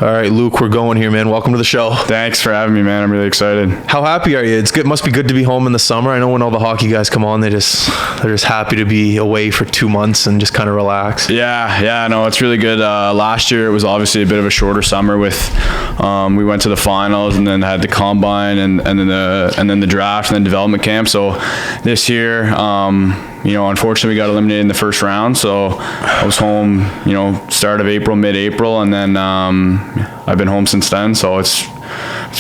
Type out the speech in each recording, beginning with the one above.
All right, Luke, we're going here, man. Welcome to the show. Thanks for having me, man. I'm really excited. How happy are you? It's good. Must be good to be home in the summer. I know when all the hockey guys come on, they're just happy to be away for 2 months and just kind of relax. Yeah, no, it's really good. Last year it was obviously a bit of a shorter summer with we went to the finals and then had the combine and then the draft and then development camp. So this year, unfortunately we got eliminated in the first round. So I was home, start of April, mid-April, and then I've been home since then. So it's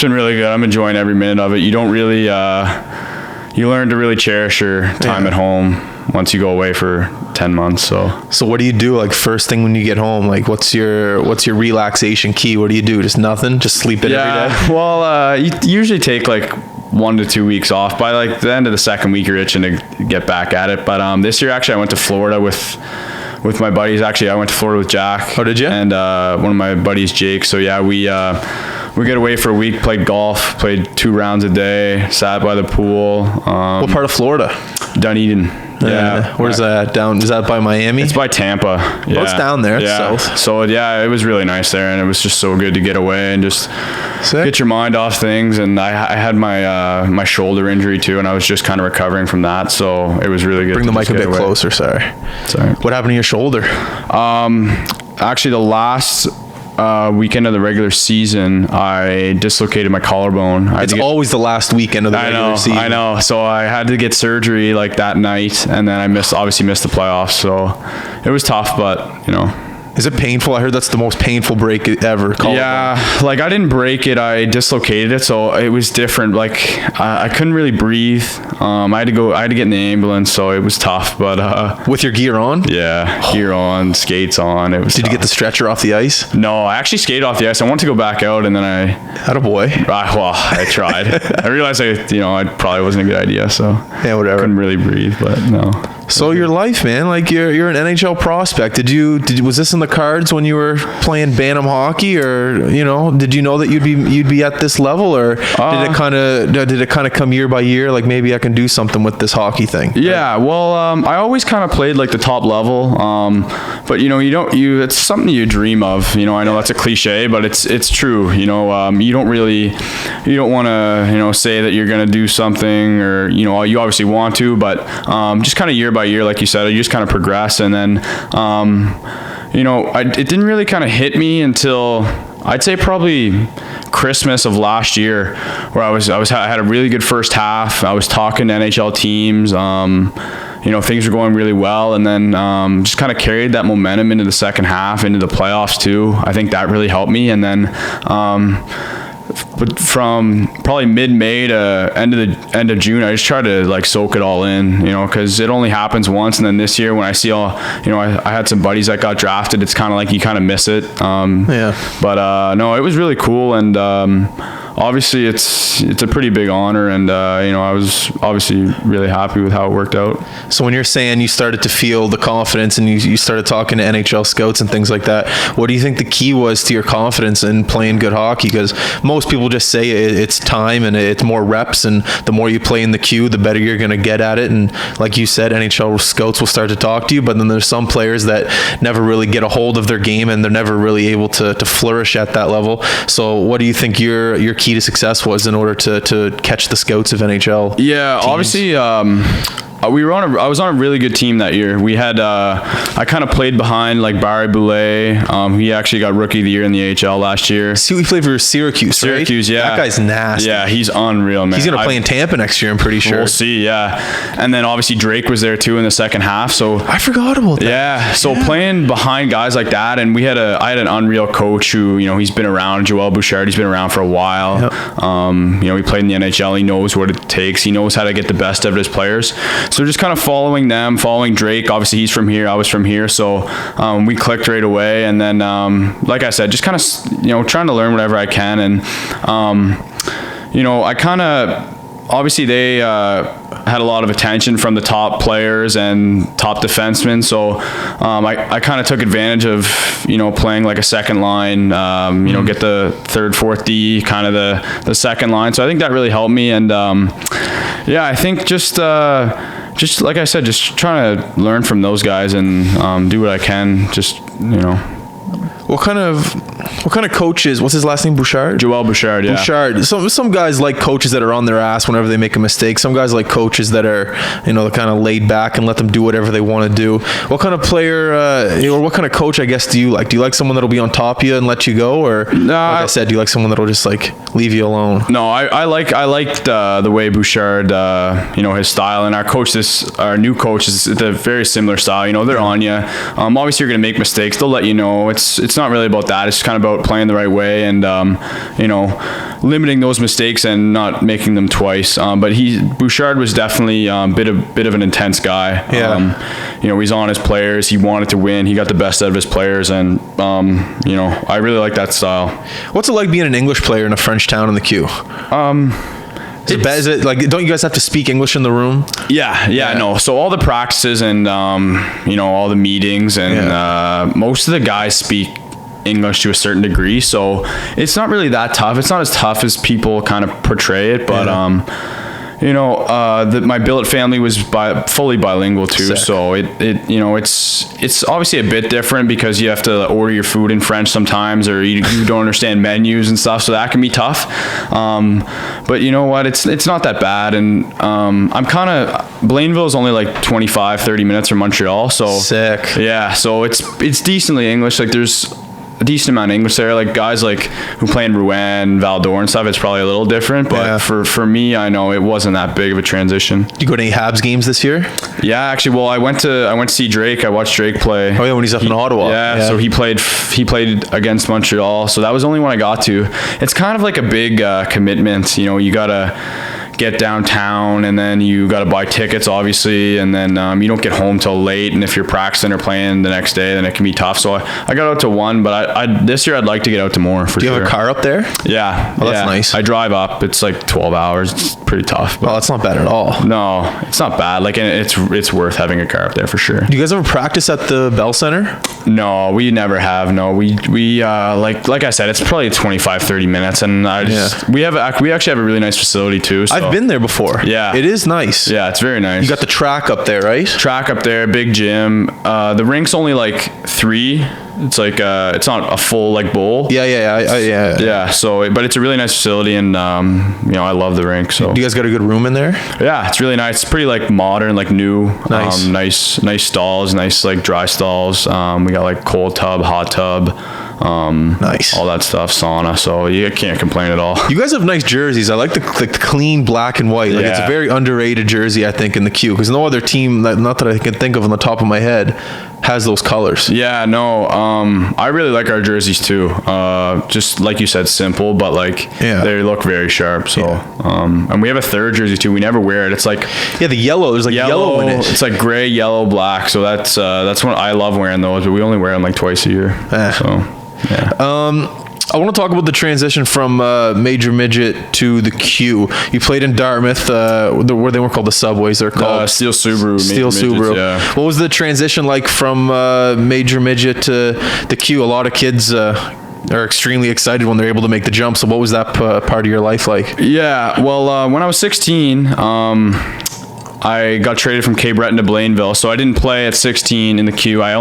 been really good. I'm enjoying every minute of it. You don't really, you learn to really cherish your time at home once you go away for 10 months. So what do you do like first thing when you get home? Like what's your relaxation key? What do you do? Just nothing? Just sleep every day? Well, you usually take like 1 to 2 weeks off. By like the end of the second week, you're itching to get back at it. But this year, actually, I went to Florida with my buddies. Actually, I went to Florida with Jack. Oh, did you? And one of my buddies, Jake. So yeah, we get away for a week, played golf, played 2 rounds a day, sat by the pool. What part of Florida? Dunedin. Yeah. Where's that down? Is that by Miami? It's by Tampa. Yeah. Oh, it's down there. Yeah. South. So yeah, it was really nice there, and it was just so good to get away and just get your mind off things. And I had my shoulder injury too, and I was just kind of recovering from that. So it was really good. Bring the mic a bit closer. Sorry. What happened to your shoulder? Actually, the last weekend of the regular season, I dislocated my collarbone. It's always the last weekend of the regular season. I know. So I had to get surgery like that night, and then I obviously missed the playoffs. So it was tough, but Is it painful? I heard that's the most painful break ever. Yeah, like I didn't break it, I dislocated it, so it was different. Like I couldn't really breathe. I had to get in the ambulance, so it was tough. But with your gear on? Yeah, gear on, skates on. It was. Did you get the stretcher off the ice? No, I actually skated off the ice. I wanted to go back out, and then Attaboy. I tried. I realized I probably wasn't a good idea, so yeah, whatever. Couldn't really breathe, but no. So your life, man, like you're an NHL prospect. Was this in the cards when you were playing Bantam hockey, or did you know that you'd be at this level, or did it kind of come year by year? Like maybe I can do something with this hockey thing. Yeah, well, I always kind of played like the top level, but it's something you dream of. I know that's a cliche, but it's true. You don't want to say that you're gonna do something, or you obviously want to, but just kind of year by year, like you said, you just kind of progress, and then it didn't really kind of hit me until I'd say probably Christmas of last year, where I had a really good first half. I was talking to NHL teams. Things were going really well, and then just kind of carried that momentum into the second half, into the playoffs too. I think that really helped me, and then but from probably mid-May to end of June, I just tried to like soak it all in, because it only happens once. And then this year, when I see I had some buddies that got drafted, it's kind of like you kind of miss it. But no, it was really cool, and obviously it's a pretty big honor, and I was obviously really happy with how it worked out. So when you're saying you started to feel the confidence and you started talking to NHL scouts and things like that, what do you think the key was to your confidence in playing good hockey? Because most people just say it's time and it's more reps, and the more you play in the queue, the better you're going to get at it. And like you said, NHL scouts will start to talk to you, but then there's some players that never really get a hold of their game, and they're never really able to flourish at that level. So what do you think your key to success was in order to catch the scouts of NHL? Yeah, teams? Obviously, I was on a really good team that year. We had I kind of played behind like Barry Boulay. He actually got Rookie of the Year in the AHL last year. See, we played for Syracuse, right? Yeah. That guy's nasty. Yeah, he's unreal, man. He's gonna play in Tampa next year, I'm pretty sure. We'll see. Yeah, and then obviously Drake was there too in the second half. So I forgot about that. Yeah, so playing behind guys like that, and I had an unreal coach who he's been around. Joel Bouchard, he's been around for a while. Yep. He played in the NHL. He knows what it takes. He knows how to get the best out of his players. So just kind of following Drake. Obviously, he's from here. I was from here. So we clicked right away. And then, like I said, just kind of, trying to learn whatever I can. And, I kind of, obviously they had a lot of attention from the top players and top defensemen. So I kind of took advantage of, playing like a second line, get the third, fourth D, kind of the second line. So I think that really helped me. And I think just like I said, just trying to learn from those guys and do what I can. What kind of coaches? What's his last name? Bouchard. Joel Bouchard. Yeah. Bouchard. Some guys like coaches that are on their ass whenever they make a mistake. Some guys like coaches that are, kind of laid back and let them do whatever they want to do. What kind of player, or what kind of coach, I guess, do you like? Do you like someone that'll be on top of you and let you go, or like I said, do you like someone that'll just leave you alone? No, I liked the way Bouchard, his style, and our new coach is a very similar style. They're on you. Obviously, you're gonna make mistakes. They'll let you know. It's not really about that. It's kind of about playing the right way and limiting those mistakes and not making them twice. But Bouchard was definitely a bit of an intense guy. Yeah. He's on his players. He wanted to win. He got the best out of his players, and I really like that style. What's it like being an English player in a French town in the Q? Is it like, don't you guys have to speak English in the room? Yeah. No. So all the practices and all the meetings and most of the guys speak English to a certain degree, so it's not really that tough. It's not as tough as people kind of portray it, but my billet family was fully bilingual too. Sick. So it's obviously a bit different because you have to order your food in French sometimes, or you don't understand menus and stuff. So that can be tough. But you know what? It's not that bad. And Blainville is only like 25-30 minutes from Montreal. So sick. Yeah. So it's decently English. Like there's a decent amount of English there. Like guys who play in Rouen, Val d'Or and stuff, it's probably a little different, but for me, I know it wasn't that big of a transition. Did you go to any Habs games this year? Yeah, actually, well, I went to see Drake. I watched Drake play. Oh yeah, when he's up in Ottawa. Yeah, so he played against Montreal, so that was the only one I got to. It's kind of like a big commitment. You gotta get downtown, and then you got to buy tickets, obviously, and then you don't get home till late, and if you're practicing or playing the next day, then it can be tough. So I got out to one, but this year I'd like to get out to more. Do you have a car up there? Yeah. Oh, that's nice. I drive up. It's like 12 hours. It's pretty tough. Well, that's not bad at all. No, it's not bad. Like, it's worth having a car up there for sure. Do you guys ever practice at the Bell Center? No, we never have. No, we like I said, it's probably 25-30 minutes, and we actually have a really nice facility too. So. I've been there before. Yeah. It is nice. Yeah, it's very nice. You got the track up there, right? Track up there, big gym. The rink's only like 3. It's like it's not a full bowl. Yeah. Yeah. So, but it's a really nice facility, and I love the rink. So, do you guys got a good room in there? Yeah, it's really nice. It's pretty modern, new. Nice. Nice stalls, nice dry stalls. We got cold tub, hot tub. Nice. All that stuff, sauna. So you can't complain at all. You guys have nice jerseys. I like the clean black and white. It's a very underrated jersey, I think, in the Q, because no other team, not that I can think of on the top of my head, has those colors. Yeah, no. I really like our jerseys too. Just like you said, simple, but they look very sharp. So, and we have a third jersey too. We never wear it. It's the yellow. There's yellow in it. It's gray, yellow, black. So that's what I love wearing those. But we only wear them twice a year. So. Yeah. I want to talk about the transition from Major Midget to the Q. You played in Dartmouth, where they weren't called the Subways. They're called Steel Subaru. Steel Subaru. Yeah. What was the transition like from Major Midget to the Q? A lot of kids are extremely excited when they're able to make the jump. So what was that part of your life like? Yeah. Well, when I was 16, I got traded from Cape Breton to Blainville, so I didn't play at 16 in the Q. I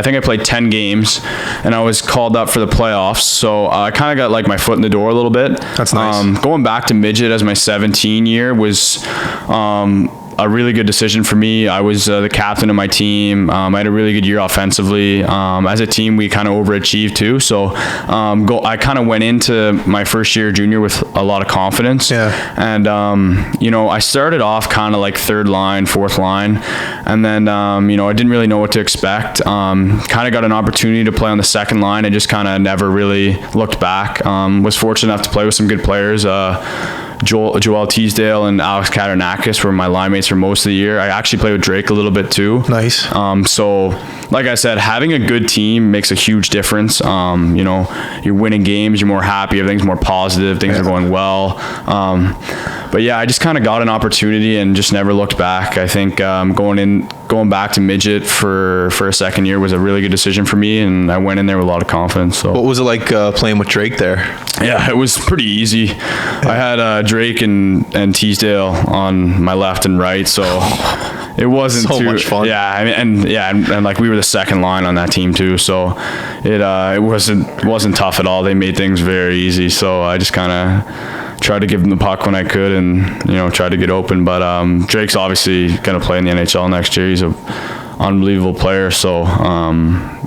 think I played 10 games, and I was called up for the playoffs, so I kind of got my foot in the door a little bit. That's nice. Going back to midget as my 17 year was a really good decision for me. I was the captain of my team. I had a really good year offensively. As a team, we kind of overachieved too. So I kind of went into my first year junior with a lot of confidence. Yeah. And, I started off kind of third line, fourth line. And then, I didn't really know what to expect. Kind of got an opportunity to play on the second line. I just kind of never really looked back. Was fortunate enough to play with some good players. Joel Teasdale and Alex Katarnakis were my line mates for most of the year. I actually played with Drake a little bit too. Nice. So like I said, having a good team makes a huge difference. You're winning games, you're more happy, everything's more positive, things are going well. But yeah, I just kind of got an opportunity and just never looked back. I think going back to midget for a second year was a really good decision for me, and I went in there with a lot of confidence. So what was it like playing with Drake there? Yeah, it was pretty easy. I had Drake and Teasdale on my left and right, so it wasn't so too much fun. Yeah, I mean, and like we were the second line on that team too, so it wasn't tough at all. They made things very easy, so I just kind of tried to give them the puck when I could, and tried to get open. But Drake's obviously gonna play in the NHL next year. He's a unbelievable player, so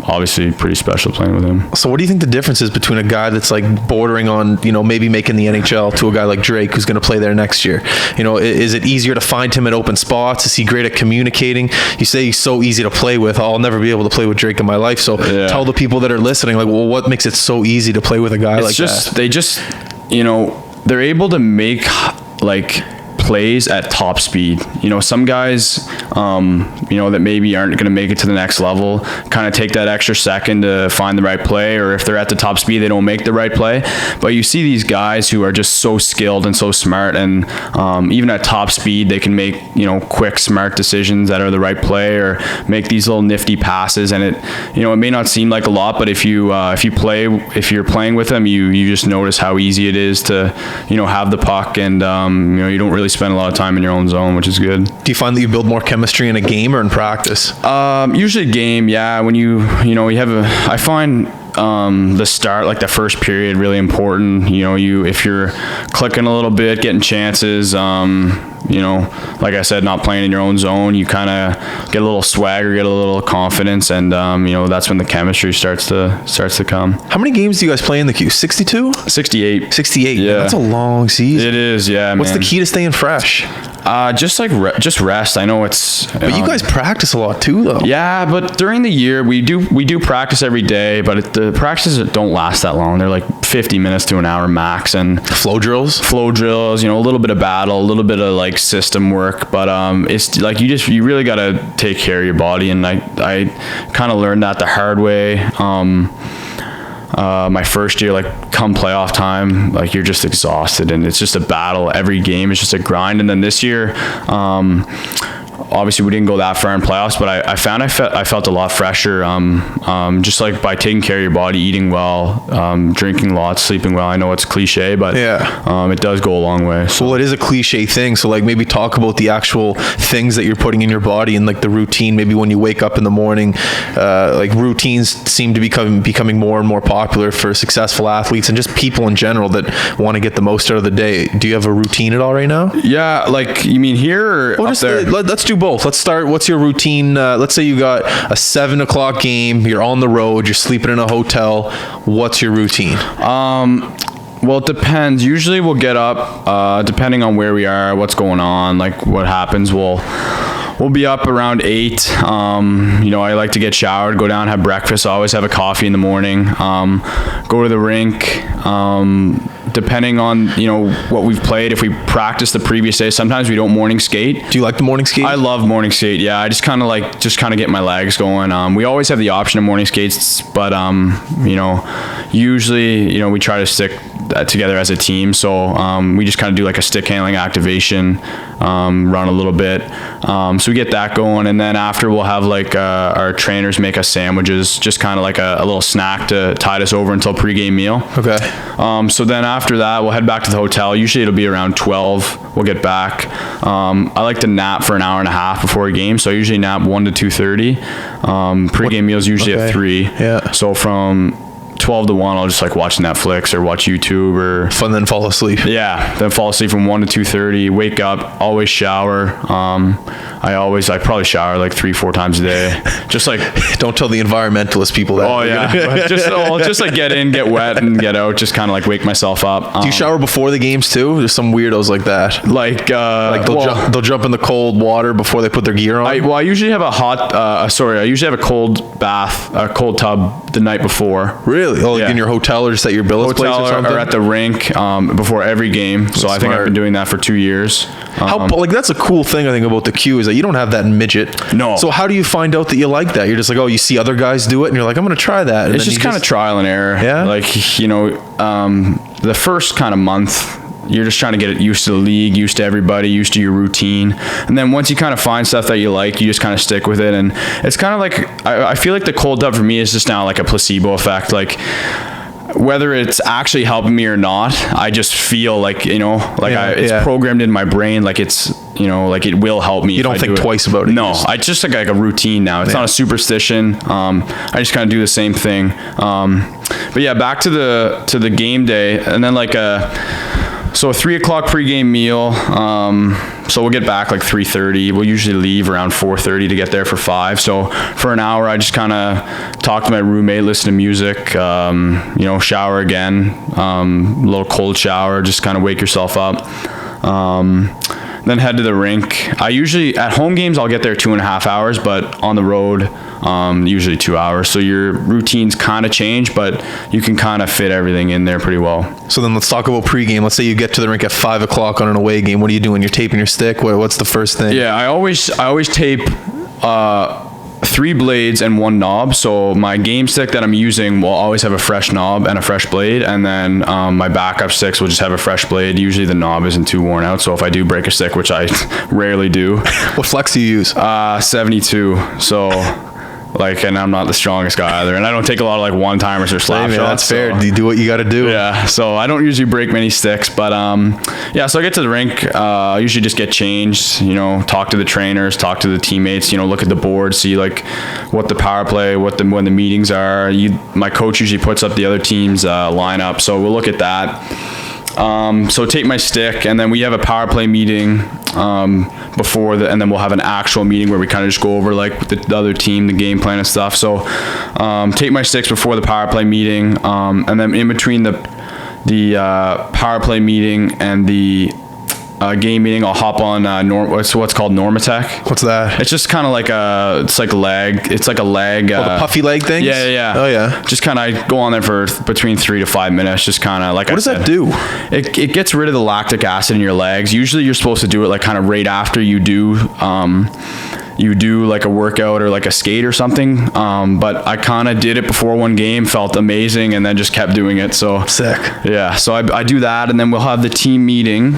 obviously pretty special playing with him. So what do you think the difference is between a guy that's like bordering on maybe making the NHL to a guy like Drake who's going to play there next year? Is it easier to find him at open spots? Is he great at communicating? You say he's so easy to play with. I'll never be able to play with Drake in my life, so tell the people that are listening, like, well, what makes it so easy to play with a guy like that? They just they're able to make like plays at top speed. Some guys that maybe aren't going to make it to the next level kind of take that extra second to find the right play, or if they're at the top speed they don't make the right play. But you see these guys who are just so skilled and so smart, and even at top speed they can make quick smart decisions that are the right play, or make these little nifty passes. And it may not seem like a lot, but if you're playing with them, you just notice how easy it is to have the puck, and you don't really spend a lot of time in your own zone, which is good. Do you find that you build more chemistry in a game or in practice? Usually game, yeah. When you have I find the start, like the first period, really important. If you're clicking a little bit, getting chances, like I said, not playing in your own zone, you kind of get a little swagger, get a little confidence, and that's when the chemistry starts to come. How many games do you guys play in the queue? 62? 68. 68. Yeah, that's a long season. It is, yeah. What's the key to staying fresh? Just rest. I know it's. But you guys practice a lot too, though. Yeah, but during the year we do practice every day, but the practices don't last that long. They're like 50 minutes to an hour max, and flow drills, a little bit of battle, a little bit of like system work, but it's like you really got to take care of your body, and I kind of learned that the hard way. My first year, like come playoff time, like you're just exhausted, and it's just a battle. Every game is just a grind. And then this year, obviously we didn't go that far in playoffs, but I found I felt a lot fresher, just like by taking care of your body, eating well, drinking lots, sleeping well. I know it's cliche, but it does go a long way. So. Well, it is a cliche thing, so like maybe talk about the actual things that you're putting in your body, and like the routine. Maybe when you wake up in the morning, like routines seem to becoming more and more popular for successful athletes and just people in general that want to get the most out of the day. Do you have a routine at all right now? Yeah, like you mean here or up there? Let's do both. Let's start. What's your routine? Let's say you got a 7:00 game. You're on the road. You're sleeping in a hotel. What's your routine? Well, it depends. Usually we'll get up, depending on where we are, what's going on, like what happens. We'll be up around 8. I like to get showered, go down, have breakfast. I always have a coffee in the morning. Go to the rink. Depending on what we've played, if we practice the previous day, sometimes we don't morning skate. Do you like the morning skate? I love morning skate. Yeah, I just kind of get my legs going. We always have the option of morning skates, but usually we try to stick together as a team. So we just kind of do like a stick handling activation, run a little bit. So we get that going, and then after we'll have like our trainers make us sandwiches, just kind of like a little snack to tide us over until pregame meal. Okay. So then after that, we'll head back to the hotel. Usually it'll be around 12. We'll get back. I like to nap for an hour and a half before a game, so I usually nap 1 to 2:30. Pregame meal is usually at 3. Yeah. So from 12 to 1, I'll just like watch Netflix or watch YouTube or fun, then fall asleep. Yeah, then fall asleep from 1 to 2:30. Wake up, always shower. I probably shower like 3-4 times a day. Just like don't tell the environmentalist people that. Oh yeah, just like get in, get wet, and get out. Just kind of like wake myself up. Do you shower before the games too? There's some weirdos like that. Like they'll jump in the cold water before they put their gear on. I usually have I usually have a cold bath, a cold tub the night before. Really? Oh, like in your hotel or just at your billet's place or something? Or at the rink before every game. So I think I've been doing that for 2 years. That's a cool thing I think about the Q is that you don't have that midget. No. So how do you find out that you like that? You're just like, oh, you see other guys do it, and you're like, I'm going to try that. And it's just kind of trial and error. Yeah. Like the first kind of month, you're just trying to get used to the league, used to everybody, used to your routine. And then once you kind of find stuff that you like, you just kind of stick with it. And it's kind of like, I feel like the cold tub for me is just now like a placebo effect. Like whether it's actually helping me or not, I just feel like, it's programmed in my brain. Like it's like it will help me. You don't think twice about it? No, I just like a routine now. It's not a superstition. I just kind of do the same thing. But yeah, back to the game day, and then like so a 3 o'clock pregame meal. So we'll get back like 3:30. We'll usually leave around 4:30 to get there for 5. So for an hour, I just kind of talk to my roommate, listen to music, shower again, a little cold shower, just kind of wake yourself up. Then head to the rink. I usually, at home games, I'll get there 2.5 hours, but on the road, usually 2 hours. So your routines kind of change, but you can kind of fit everything in there pretty well. So then let's talk about pregame. Let's say you get to the rink at 5 o'clock on an away game. What are you doing? You're taping your stick? What's the first thing? Yeah, I always tape 3 blades and 1 knob. So my game stick that I'm using will always have a fresh knob and a fresh blade, and then my backup sticks will just have a fresh blade. Usually the knob isn't too worn out, so if I do break a stick, which I rarely do. What flex do you use? 72. So and I'm not the strongest guy either, and I don't take a lot of like one-timers or slap shots. That's fair. You do what you got to do. Yeah, so I don't usually break many sticks, but so I get to the rink, I usually just get changed, talk to the trainers, talk to the teammates, look at the board, see like what the power play, when the meetings are. My coach usually puts up the other team's lineup, so we'll look at that. So take my stick, and then we have a power play meeting and then we'll have an actual meeting where we kind of just go over like the other team, the game plan and stuff. So take my sticks before the power play meeting, and then in between the power play meeting and the game meeting, I'll hop on what's called Normatec. What's that? It's just kind of like a leg. It's like a leg. The puffy leg things? Yeah. Oh yeah. Just kind of go on there for between 3 to 5 minutes. Just kind of like. What does that do? It gets rid of the lactic acid in your legs. Usually you're supposed to do it like kind of right after you do like a workout or like a skate or something. But I kind of did it before one game, felt amazing, and then just kept doing it. So sick. Yeah. So I do that, and then we'll have the team meeting.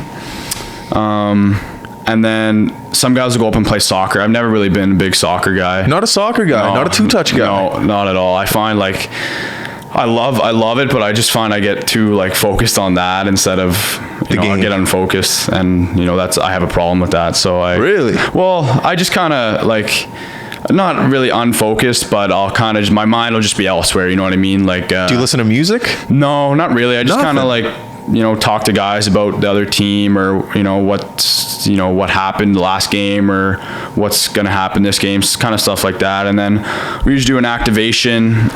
And then some guys will go up and play soccer. I've never really been a big soccer guy. Not a soccer guy, not a two-touch guy. No, not at all. I find like I love it, but I just find I get too like focused on that instead of I get unfocused, and I have a problem with that. So I just kind of like not really unfocused, but I'll kind of my mind will just be elsewhere. You know what I mean? Like, do you listen to music? No, not really. I just kind of like. Talk to guys about the other team, or what happened the last game, or what's gonna happen this game, kind of stuff like that. And then we usually do an activation.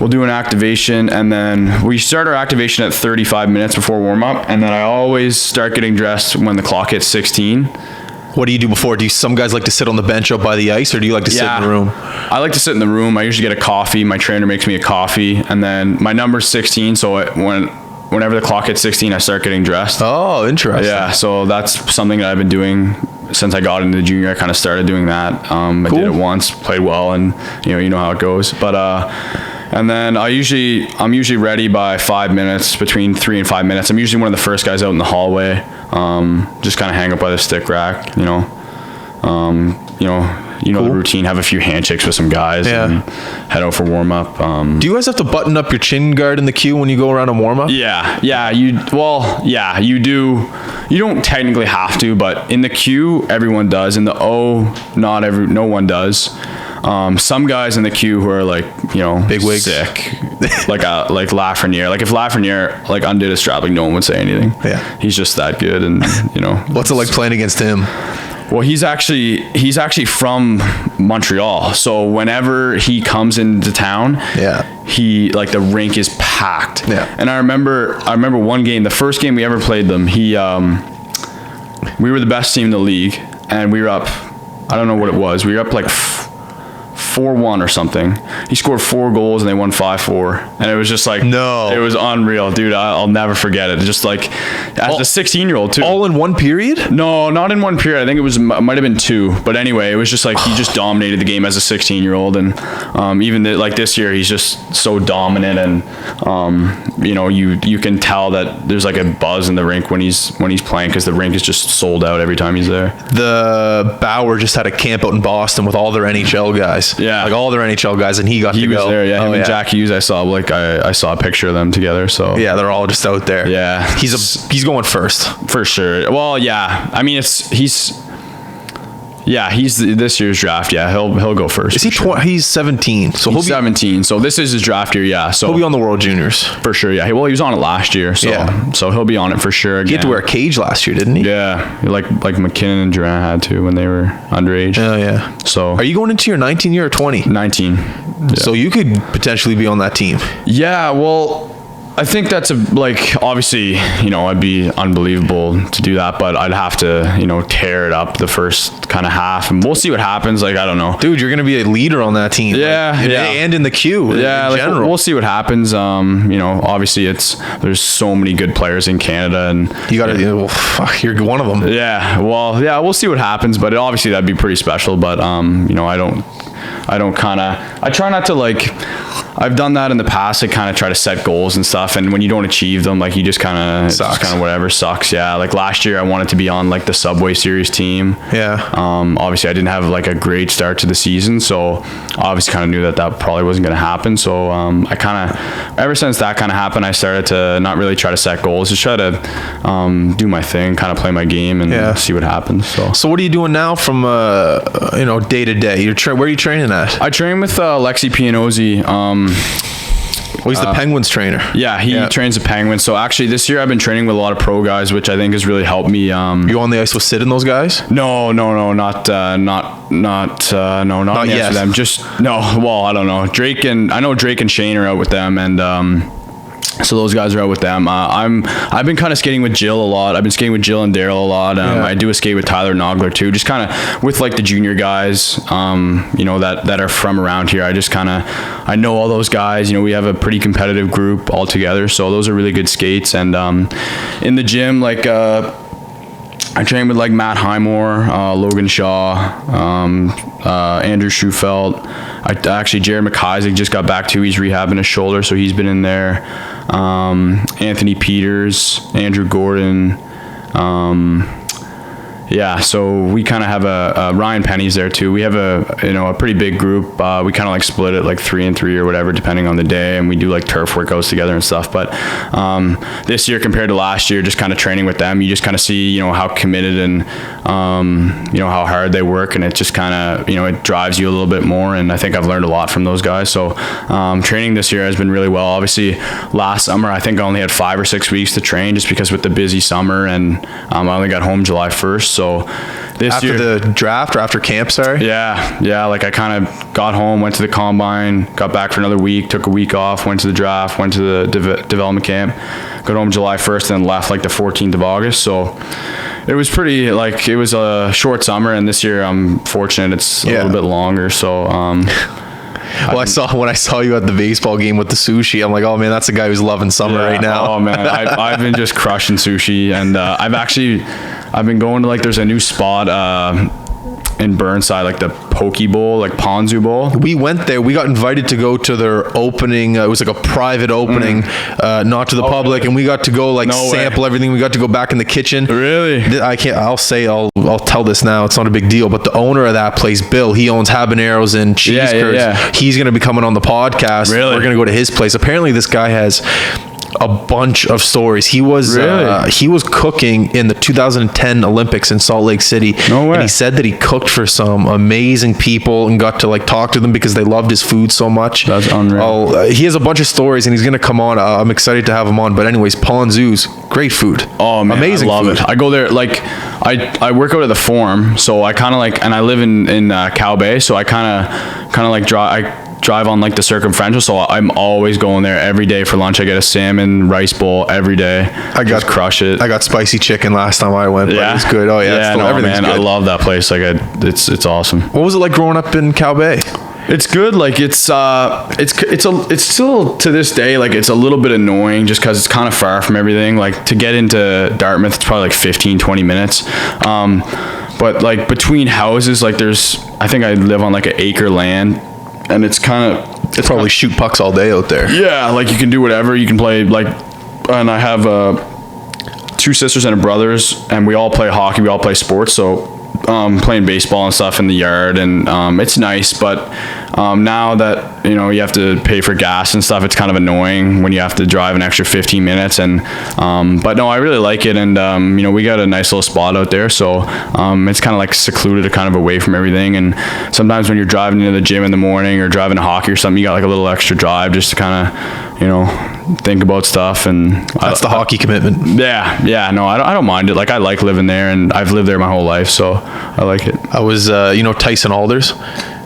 We'll do an activation, and then we start our activation at 35 minutes before warm up, and then I always start getting dressed when the clock hits 16. What do you do before? Do some guys like to sit on the bench out by the ice, or do you like to sit in the room? I like to sit in the room. I usually get a coffee. My trainer makes me a coffee, and then my number's 16, so whenever the clock hits 16, I start getting dressed. Oh, interesting. Yeah, so that's something that I've been doing since I got into the junior. I kind of started doing that. Cool. I did it once, played well, and you know how it goes. But and then I'm usually ready by 5 minutes, between 3 and 5 minutes. I'm usually one of the first guys out in the hallway. Just kind of hang up by the stick rack, cool. The routine, have a few handshakes with some guys, and head out for warm up. Do you guys have to button up your chin guard in the queue when you go around a warm up? Yeah, you do. You don't technically have to, but in the queue, everyone does. In the O, no one does. Some guys in the queue who are like, big wigs, sick, like Lafreniere. Like if Lafreniere like undid a strap, like no one would say anything. Yeah, he's just that good, and What's it like playing against him? Well, he's actually from Montreal, so whenever he comes into town, he the rink is packed. Yeah, and I remember one game, the first game we ever played them. We were the best team in the league, and we were up. I don't know what it was. We were up like 4-1 or something. He scored 4 goals and they won 5-4, and it was just like, no, it was unreal, dude. I'll never forget it. Just like as a 16-year-old too. All in one period? No, not in one period. I think it might have been 2. But anyway, it was just like he just dominated the game as a 16-year-old, and even this year he's just so dominant, and you can tell that there's like a buzz in the rink when he's playing, because the rink is just sold out every time he's there. The Bauer just had a camp out in Boston with all their NHL guys. Yeah. Like all their NHL guys, and he got He to was go. there, yeah. Oh, Him and Jack Hughes, I saw a picture of them together. So Yeah, they're all just out there. Yeah. He's going first. For sure. Well, yeah. I mean, he's this year's draft. Yeah, he'll go first. Is he? He's 17, so He's 17. So this is his draft year. Yeah, so he'll be on the World Juniors for sure. Yeah, he was on it last year. So Yeah. so he'll be on it for sure. Again. He had to wear a cage last year, didn't he? Yeah, like McKinnon and Durant had to when they were underage. Oh yeah. So are you going into your 19 year or 20? 19. Yeah. So you could potentially be on that team. Yeah. Well, I think that's obviously, it'd be unbelievable to do that, but I'd have to, tear it up the first kind of half, and we'll see what happens. Like, I don't know. Dude, you're going to be a leader on that team. Yeah. And in the queue. Yeah. In general. We'll see what happens. Obviously there's so many good players in Canada, and you got to, well, fuck, you're one of them. Yeah. Well, yeah, we'll see what happens, but obviously that'd be pretty special. But, I try not to I've done that in the past. I kind of try to set goals and stuff, and when you don't achieve them, you just kind of whatever sucks. Yeah, like last year I wanted to be on the Subway Series team. Yeah. Obviously I didn't have a great start to the season, so obviously kind of knew that probably wasn't going to happen. So I kind of, ever since that kind of happened, I started to not really try to set goals, just try to do my thing, kind of play my game, and see what happens. So what are you doing now from day to day? Where are you training at? I train with Lexi Pianozzi. He's the Penguins trainer. Yeah, he trains the Penguins. So actually, this year I've been training with a lot of pro guys, which I think has really helped me. You on the ice with Sid and those guys? No, not yet. For them. Just no. Well, I don't know. I know Drake and Shane are out with them, and so those guys are out with them. I've been kind of skating with Jill a lot. I've been skating with Jill and Daryl a lot. I do a skate with Tyler Nogler too. Just kind of with the junior guys, that are from around here. I just I know all those guys. We have a pretty competitive group all together. So those are really good skates. And in the gym, I train with Matt Highmore, Logan Shaw, Andrew Schufelt. Jared McIsaac just got back too. He's rehabbing his shoulder, so he's been in there. Anthony Peters, Andrew Gordon. So we kind of have a Ryan Penny's there too. We have a pretty big group. We kind of split it 3 and 3 or whatever, depending on the day, and we do turf workouts together and stuff. But this year compared to last year, just kind of training with them, you just kind of see how committed and how hard they work, and it just kind of it drives you a little bit more. And I think I've learned a lot from those guys. So training this year has been really well. Obviously, last summer I think I only had 5 or 6 weeks to train, just because with the busy summer, and I only got home July 1st. So after the draft or after camp, sorry? Yeah. I kind of got home, went to the combine, got back for another week, took a week off, went to the draft, went to the development camp, got home July 1st, and left the 14th of August. So it was pretty, it was a short summer, and this year I'm fortunate it's a little bit longer. So, well, when I saw you at the baseball game with the sushi, I'm like, oh man, that's the guy who's loving summer right now. Oh man, I've been just crushing sushi, and I've been going to there's a new spot in Burnside, the Poke Bowl, Ponzu Bowl. We went there. We got invited to go to their opening. It was a private opening, not to the public, really? and we got to go sample everything. We got to go back in the kitchen. Really? I can't. I'll tell this now. It's not a big deal. But the owner of that place, Bill, he owns Habaneros and cheese curds. Yeah. He's going to be coming on the podcast. Really? We're going to go to his place. Apparently, this guy has a bunch of stories. He was cooking in the 2010 Olympics in Salt Lake City. No way. And he said that he cooked for some amazing people and got to talk to them because they loved his food so much. That's unreal. He has a bunch of stories, and he's going to come on. I'm excited to have him on. But anyways, Ponzu's great food. Oh man, amazing I love food. it. I go there I work out at the Forum, so I kind of and I live in Cow Bay, so I kind of drive on the circumferential, so I'm always going there every day for lunch. I get a salmon rice bowl every day. Just crush it. I got spicy chicken last time I went. Yeah, it's good. Oh yeah, everything's man, good. I love that place. It's awesome. What was it like growing up in Cow Bay? It's good. It's still to this day it's a little bit annoying just because it's kind of far from everything. To get into Dartmouth, it's probably 15-20 minutes. But between houses, there's, I think I live on an acre land. And it's probably shoot pucks all day out there. Yeah, you can do whatever. You can play and I have 2 sisters and a brothers, and we all play hockey. We all play sports. So playing baseball and stuff in the yard, and it's nice, but now that you have to pay for gas and stuff, it's kind of annoying when you have to drive an extra 15 minutes. And but no, I really like it, and we got a nice little spot out there, so it's kind of like secluded, kind of away from everything. And sometimes when you're driving into the gym in the morning or driving to hockey or something, you got like a little extra drive just to kind of think about stuff. And that's the hockey commitment. Yeah, no, I don't mind it. Like, I like living there, and I've lived there my whole life, so I like it. I was Tyson Alders.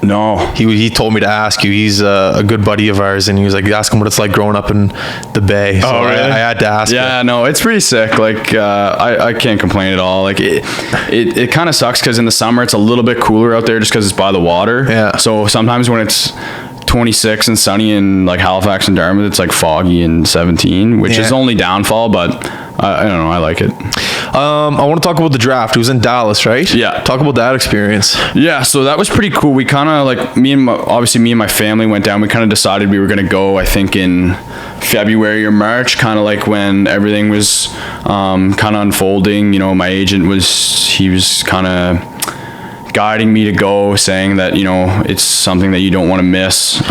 No, he told me to ask you. He's a good buddy of ours, and he was like, ask him what it's like growing up in the Bay. So really? I had to ask. Yeah, no, it's pretty sick. Like, I can't complain at all. Like, it kind of sucks because in the summer it's a little bit cooler out there just because it's by the water. Yeah. So sometimes when it's 26 and sunny in like Halifax and Dartmouth, it's like foggy and 17, which is only downfall, but I don't know, I like it. I want to talk about the draft. It was in Dallas, right? Yeah. Talk about that experience. Yeah, so that was pretty cool. We kind of like, me and my family went down. We kind of decided we were going to go, I think, in February or March, kind of like when everything was kind of unfolding. My agent was kind of guiding me to go, saying that, it's something that you don't want to miss.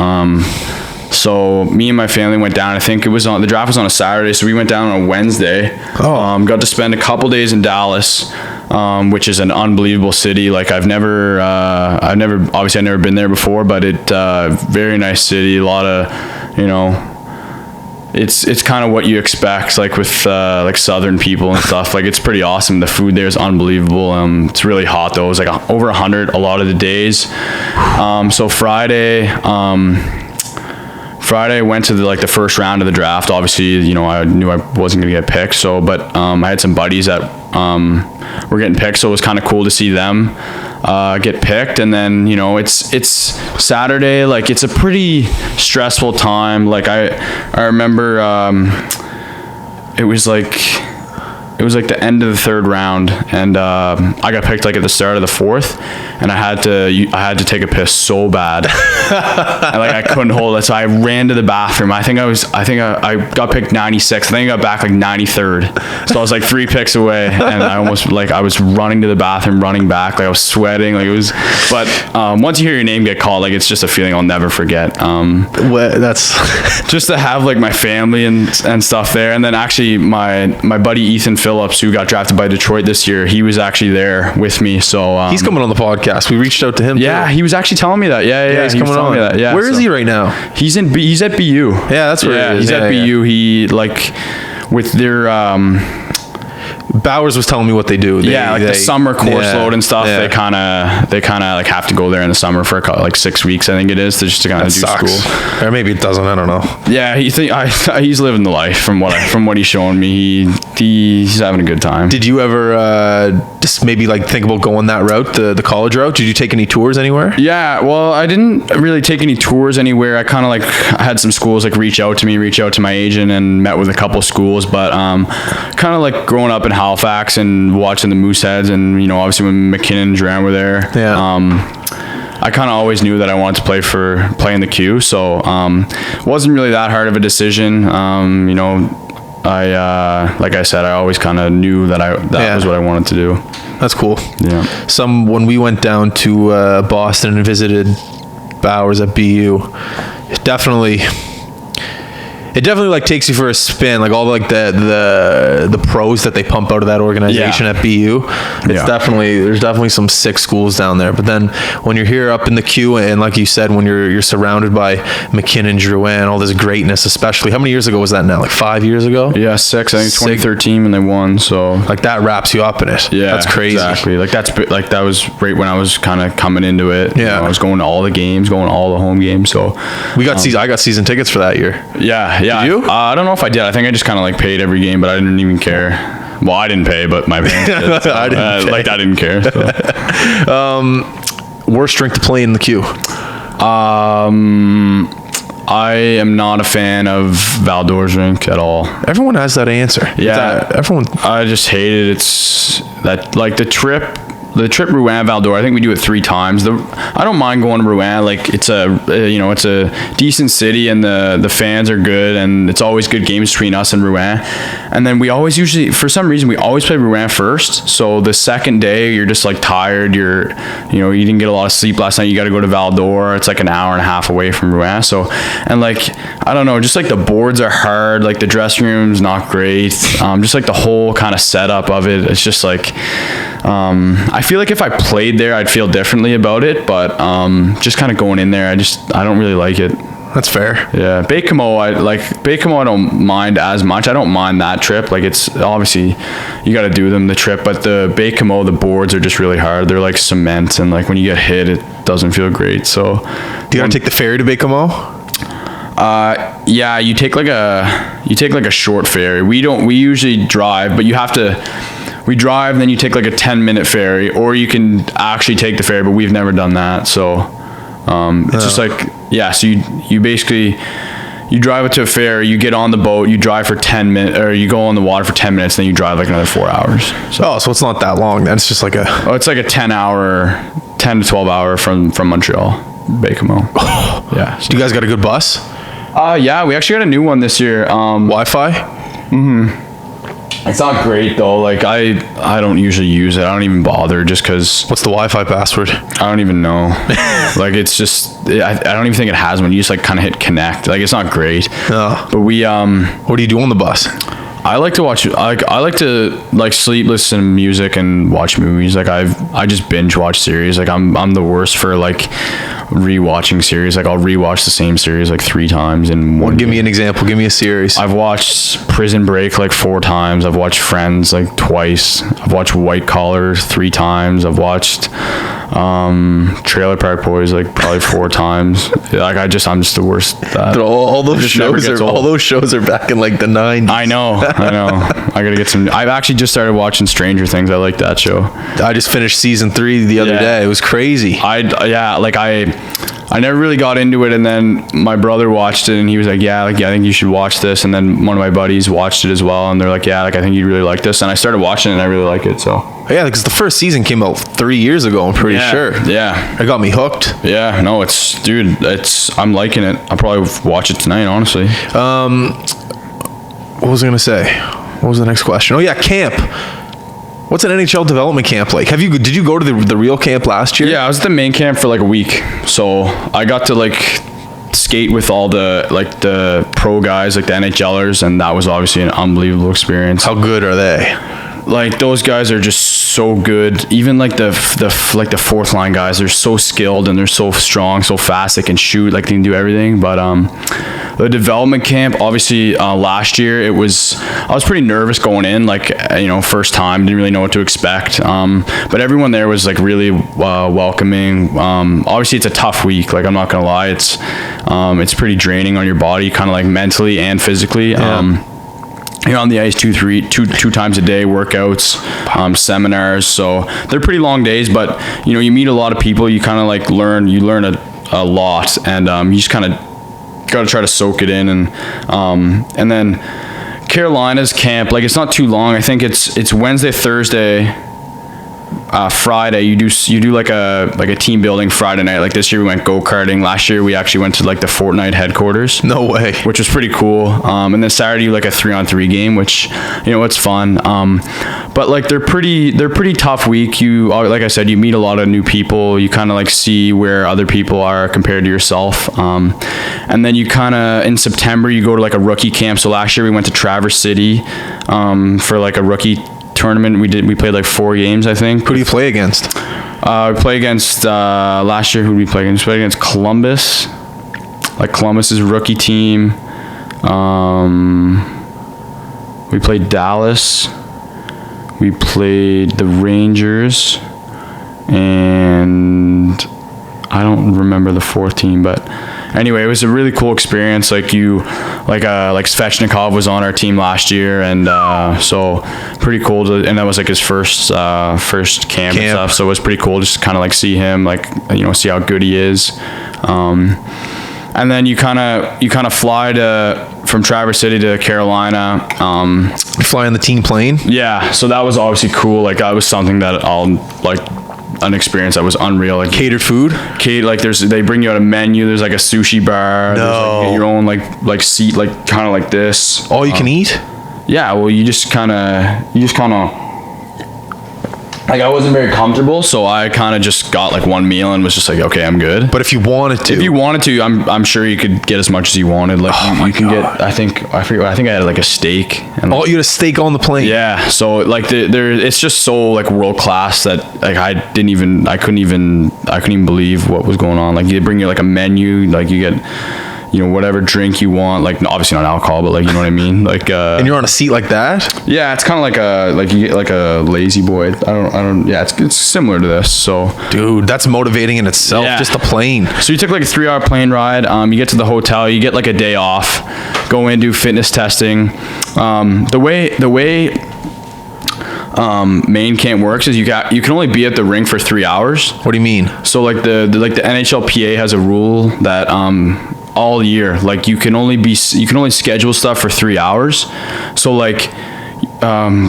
So me and my family went down. I think the draft was on a Saturday, so we went down on a Wednesday. Got to spend a couple days in Dallas, which is an unbelievable city. Like, I've never been there before, but very nice city. A lot of, it's kind of what you expect, like with like Southern people and stuff. Like, it's pretty awesome. The food there is unbelievable. It's really hot though. It was like over 100 a lot of the days. So Friday I went to the first round of the draft. Obviously, I knew I wasn't going to get picked. So, but I had some buddies that were getting picked, so it was kind of cool to see them get picked. And then it's Saturday. Like, it's a pretty stressful time. Like, I remember it was like the end of the third round, and I got picked like at the start of the fourth, and I had to take a piss so bad, and like I couldn't hold it, so I ran to the bathroom. I think I got picked 96th. I think I got back like 93rd, so I was like 3 picks away, and I almost I was running to the bathroom, running back, like I was sweating, like it was. But once you hear your name get called, like it's just a feeling I'll never forget. That's just to have like my family and stuff there, and then actually my buddy Ethan Phillips, who got drafted by Detroit this year, he was actually there with me. So he's coming on the podcast. We reached out to him. Yeah, he was actually telling me that. Yeah, he's coming on. Me that. Yeah. Where is he right now? He's at BU. Yeah, that's where he is. He's at BU. He with their Bowers was telling me what they do. The summer course load and stuff. Yeah. They kind of like have to go there in the summer for like 6 weeks, I think it is, to kind of do school. Or maybe it doesn't. I don't know. Yeah, he's living the life from what he's showing me. He's having a good time. Did you ever just maybe like think about going that route, the college route? Did you take any tours anywhere? Yeah, well, I didn't really take any tours anywhere. I kind of I had some schools reach out to my agent, and met with a couple schools, but kind of like growing up in Halifax and watching the Mooseheads, and obviously when McKinnon and Duran were there, I kind of always knew that I wanted to play in the Q, so it wasn't really that hard of a decision. I like I said, I always kind of knew that was what I wanted to do. That's cool. Yeah. When we went down to Boston and visited Bowers at BU, it definitely takes you for a spin. Like all the pros that they pump out of that organization at BU. There's definitely some sick schools down there. But then when you're here up in the Q, and like you said, when you're surrounded by McKinnon, Drouin, all this greatness, especially. How many years ago was that now? Like 5 years ago? Yeah, 6. I think 2013 when they won. So like that wraps you up in it. Yeah, that's crazy. Exactly. That was right when I was kind of coming into it. Yeah, I was going to all the games, going to all the home games. So I got season tickets for that year. Yeah. Did you? I don't know if I did. I think I just kind of paid every game, but I didn't even care. Well, I didn't pay, but my parents did. So, I didn't care. So. Worst drink to play in the Q? I am not a fan of Valdor's drink at all. Everyone has that answer. Yeah. Everyone. I just hate it. It's that the trip. the trip Rouen Val d'Or, I think we do it 3 times. I don't mind going to Rouen. Like it's a decent city, and the fans are good, and it's always good games between us and Rouen. And then we always for some reason we always play Rouen first. So the second day you're just like tired. You didn't get a lot of sleep last night. You got to go to Val d'Or. It's like an hour and a half away from Rouen. So, and like I don't know, just like the boards are hard. Like the dressing room's not great. Just like the whole kind of setup of it. It's just like. I feel like if I played there, I'd feel differently about it, but just kind of going in there, I don't really like it. That's fair. Yeah, Baie-Comeau, I don't mind as much. I don't mind that trip. Like it's obviously you got to do the trip, but the Baie-Comeau, the boards are just really hard. They're like cement, and like when you get hit, it doesn't feel great. So, do you gotta take the ferry to Baie-Comeau? Yeah, you take like a short ferry. We usually drive, but you have to. We drive, then you take like a 10-minute ferry, or you can actually take the ferry, but we've never done that. So it's just like, yeah, so you basically, you drive it to a ferry, you get on the boat, you drive for 10 minutes, or you go on the water for 10 minutes, then you drive like another 4 hours. So it's not that long then. It's just like it's like a 10 to 12 hour from Montreal, Baie-Comeau. Yeah. So. Do you guys got a good bus? Yeah, we actually got a new one this year. Wi-Fi? Mm-hmm. It's not great though. Like I don't usually use it. I don't even bother just because. What's the Wi-Fi password? I don't even know. Like it's just I don't even think it has one. You just like kind of hit connect. Like it's not great. Oh. But we What do you do on the bus? I like to watch. I like to like sleep, listen to music, and watch movies. Like I just binge watch series. Like I'm the worst for like rewatching series. Like I'll rewatch the same series like 3 times in one. Give me an example. Give me a series. I've watched Prison Break like 4 times. I've watched Friends like twice. I've watched White Collar 3 times. I've watched Trailer Park Boys like probably 4 times. Like I'm just the worst at that. All those shows are back in like the 90s. I know. I gotta get some. I've actually just started watching Stranger Things. I like that show. I just finished season 3 the other day. It was crazy. I never really got into it, and then my brother watched it, and he was like, I think you should watch this. And then one of my buddies watched it as well, and they're like, I think you'd really like this. And I started watching it, and I really like it. So yeah, because the first season came out 3 years ago. I'm pretty sure. Yeah, it got me hooked. Yeah, no, I'm liking it. I'll probably watch it tonight, honestly. What was I gonna say? What was the next question? Oh yeah, camp. What's an NHL development camp like? Did you go to the real camp last year? Yeah, I was at the main camp for like a week. So I got to like skate with all the pro guys, like the NHLers, and that was obviously an unbelievable experience. How good are they? Like those guys are just so good. Even like the 4th line guys, they're so skilled and they're so strong, so fast. They can shoot, like they can do everything. But the development camp, obviously last year I was pretty nervous going in, like first time, didn't really know what to expect. But everyone there was like really welcoming. Obviously it's a tough week. Like I'm not gonna lie, it's pretty draining on your body, kind of like mentally and physically. Yeah. You're on the ice two times a day, workouts, seminars. So they're pretty long days, but you meet a lot of people. You kind of like learn a lot, and you just kind of got to try to soak it in. And then Carolina's camp, like it's not too long. I think it's Wednesday, Thursday, Friday. You do like a team building Friday night. Like this year we went go-karting. Last year we actually went to like the Fortnite headquarters. No way. Which was pretty cool. And then Saturday you like a 3-on-3 game, which it's fun. But like they're pretty tough week. You, like I said, you meet a lot of new people. You kind of like see where other people are compared to yourself. And then you kind of in September you go to like a rookie camp. So last year we went to Traverse City for like a rookie tournament. We played like 4 games, I think. Who do you play against? We play against last year. Who did we play against? We played against Columbus. Like Columbus's rookie team. We played Dallas. We played the Rangers, and I don't remember the 4th team, but anyway, it was a really cool experience. Like Svechnikov was on our team last year, and so pretty cool. And that was like his first camp and stuff. So it was pretty cool just to kind of like see him, like see how good he is. And then you kind of fly from Traverse City to Carolina. You fly on the team plane? Yeah, so that was obviously cool. Like that was something that I'll like an experience that was unreal. Like Catered food? like they bring you out a menu. There's like a sushi bar. No. There's like, you get your own like seat, like kind of like this. All you can eat? Yeah, well, you just kind of like, I wasn't very comfortable, so I kind of just got like one meal and was just like, okay, I'm good. But if you wanted to, I'm sure you could get as much as you wanted. Like you can get, I think I had like a steak. And you had a steak on the plane. yeah, so like it's just so like world class that like I couldn't even believe what was going on. Like they bring you like a menu, like you get, you know, whatever drink you want, like obviously not alcohol, but like, you know what I mean? Like, and you're on a seat like that? yeah, it's kind of like you get like a lazy boy. Yeah, it's similar to this. So, dude, that's motivating in itself. Yeah. Just a plane. So you took like a 3-hour plane ride. You get to the hotel, you get like a day off, go in, do fitness testing. The way main camp works is you can only be at the rink for 3 hours. What do you mean? So like the NHLPA has a rule that all year, like you can only schedule stuff for 3 hours. So like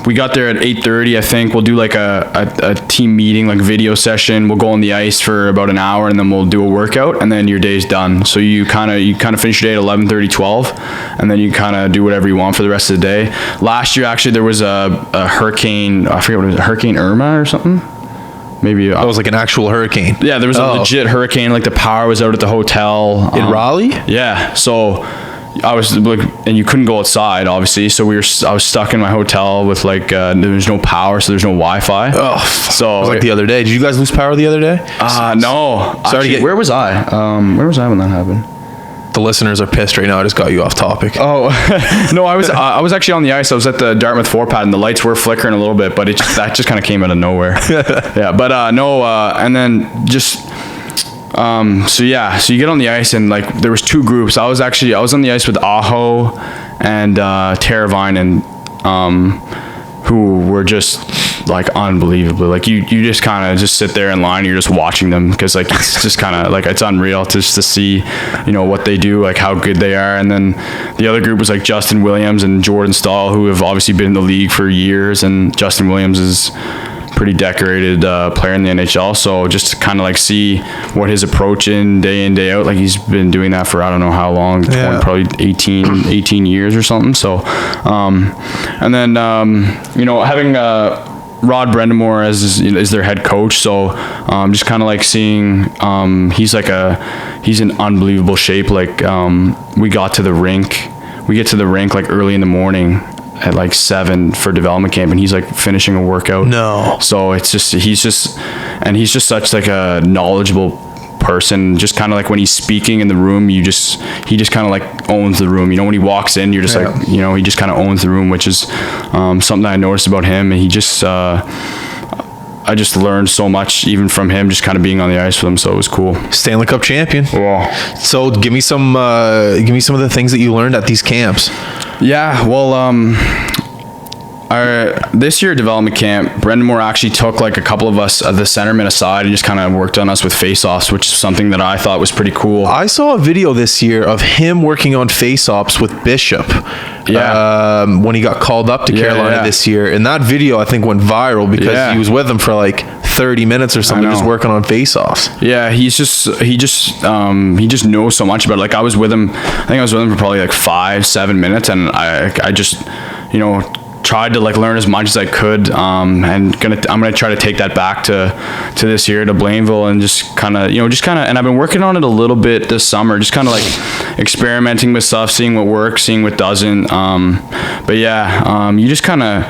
we got there at 8:30, I think. We'll do like a team meeting, like video session. We'll go on the ice for about an hour, and then we'll do a workout, and then your day's done. So you kind of finish your day at 11:30, 12, and then you kind of do whatever you want for the rest of the day. Last year, actually, there was a hurricane. I forget what it was, Hurricane Irma or something. Maybe that was like an actual hurricane. Yeah, there was a legit hurricane. Like the power was out at the hotel in Raleigh. Yeah, so I was like, and you couldn't go outside, obviously. So I was stuck in my hotel with like there was no power, so there's no Wi-Fi. Oh, so it was like the other day. Did you guys lose power the other day? No. Sorry. Actually, where was I? Where was I when that happened? The listeners are pissed right now. I just got you off topic. Oh, no, I was actually on the ice. I was at the Dartmouth 4-pad, and the lights were flickering a little bit, but that just kind of came out of nowhere. Yeah, but no, and then just so you get on the ice, and like there was 2 groups. I was on the ice with Aho and Teravine, and who were just like unbelievable. Like you just kind of just sit there in line and you're just watching them, because like it's just kind of like it's unreal to see, you know, what they do, like how good they are. And then the other group was like Justin Williams and Jordan Stahl, who have obviously been in the league for years, and Justin Williams is pretty decorated player in the NHL. So just to kind of like see what his approach in day out, like he's been doing that for I don't know how long, probably 18 years or something. So and then you know, having Rod Brendamore as their head coach, so just kind of like seeing he's in unbelievable shape. Like we get to the rink like early in the morning at like 7 for development camp, and he's like finishing a workout. No. So it's just he's just such like a knowledgeable person. Just kind of like when he's speaking in the room, he just kind of like owns the room. You know, when he walks in, you're just like, you know, he just kind of owns the room, which is something that I noticed about him. And he just I just learned so much even from him, just kind of being on the ice with him. So it was cool. Stanley Cup champion. Wow. So give me some of the things that you learned at these camps. Yeah, well, this year at development camp, Brendan Moore actually took like a couple of us, the centermen aside, and just kind of worked on us with face-offs, which is something that I thought was pretty cool. I saw a video this year of him working on face-offs with Bishop. Yeah. When he got called up to Carolina this year, and that video I think went viral because he was with them for like 30 minutes or something, just working on face-offs. Yeah, he just knows so much about it. Like I was with him for probably like 5-7 minutes, and I just, you know, tried to like learn as much as I could, and I'm gonna try to take that back to this year to Blainville, and just kind of and I've been working on it a little bit this summer, just kind of like experimenting with stuff, seeing what works, seeing what doesn't. But yeah, you just kind of,